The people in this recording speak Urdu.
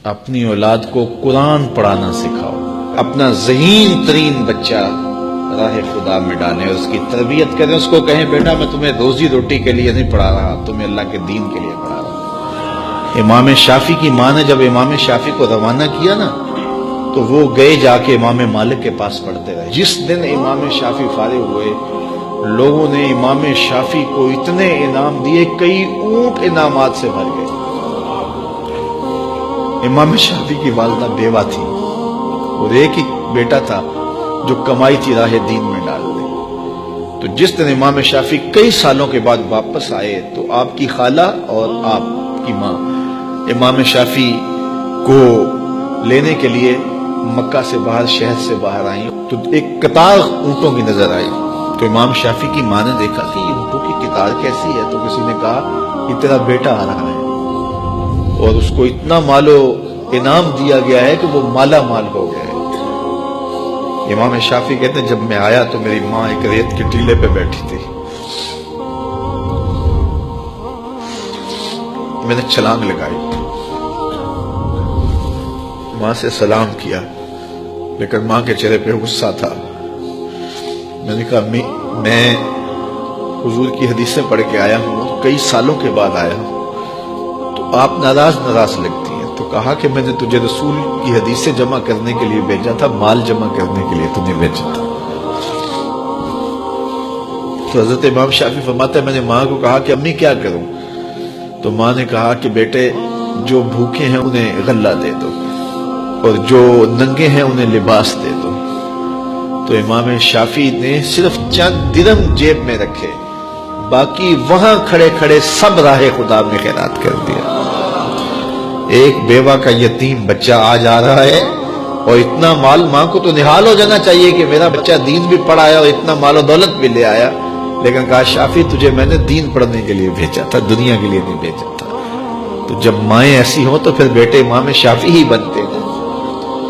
اپنی اولاد کو قرآن پڑھانا سکھاؤ، اپنا ذہین ترین بچہ راہ خدا میں ڈالیں اور اس کی تربیت کریں، اس کو کہیں بیٹا میں تمہیں روزی روٹی کے لیے نہیں پڑھا رہا، تمہیں اللہ کے دین کے لیے پڑھا رہا۔ امام شافعی کی ماں نے جب امام شافعی کو روانہ کیا نا تو وہ گئے جا کے امام مالک کے پاس پڑھتے رہے۔ جس دن امام شافعی فارغ ہوئے لوگوں نے امام شافعی کو اتنے انعام دیے، کئی اونٹ انعامات سے بھر گئے۔ امام شافعی کی والدہ بیوہ تھی اور ایک ہی بیٹا تھا جو کمائی تھی راہ دین میں ڈال دے۔ تو جس دن امام شافعی کئی سالوں کے بعد واپس آئے تو آپ کی خالہ اور آپ کی ماں امام شافعی کو لینے کے لیے مکہ سے باہر، شہر سے باہر آئیں تو ایک قطار اونٹوں کی نظر آئی۔ تو امام شافعی کی ماں نے دیکھا کہ یہ اونٹوں کی قطار کیسی ہے، تو کسی نے کہا کہ تیرا بیٹا آ رہا ہے اور اس کو اتنا مال و انعام دیا گیا ہے کہ وہ مالا مال ہو گیا ہے۔ امام شافعی کہتے ہیں جب میں آیا تو میری ماں ایک ریت کے ٹیلے پہ بیٹھی تھی، میں نے چھلانگ لگائی، ماں سے سلام کیا، لیکن ماں کے چہرے پہ غصہ تھا۔ میں نے کہا امی میں حضور کی حدیثیں پڑھ کے آیا ہوں، کئی سالوں کے بعد آیا ہوں، تو آپ ناراض لگتی ہیں۔ تو کہا کہ میں نے تجھے رسول کی حدیثیں جمع کرنے کے لیے بھیجا تھا، مال جمع کرنے کے لیے تجھے بھیجا تھا۔ تو حضرت امام شافعی فرماتا ہے میں نے ماں کو کہا کہ امی کیا کروں؟ تو ماں نے کہا کہ بیٹے جو بھوکے ہیں انہیں غلہ دے دو اور جو ننگے ہیں انہیں لباس دے دو۔ تو امام شافعی نے صرف چند درہم جیب میں رکھے، باقی وہاں کھڑے کھڑے سب راہ خدا میں خیرات کر دیا۔ ایک بیوہ کا یتیم بچہ آج آ رہا ہے اور اتنا مال، ماں کو تو نہال ہو جانا چاہیے کہ میرا بچہ دین بھی پڑھایا اور اتنا مال و دولت بھی لے آیا، لیکن کہا شافعی تجھے میں نے دین پڑھنے کے لیے بھیجا تھا، دنیا کے لیے نہیں بھیجا تھا۔ تو جب مائیں ایسی ہوں تو پھر بیٹے امام شافعی ہی بنتے ہیں۔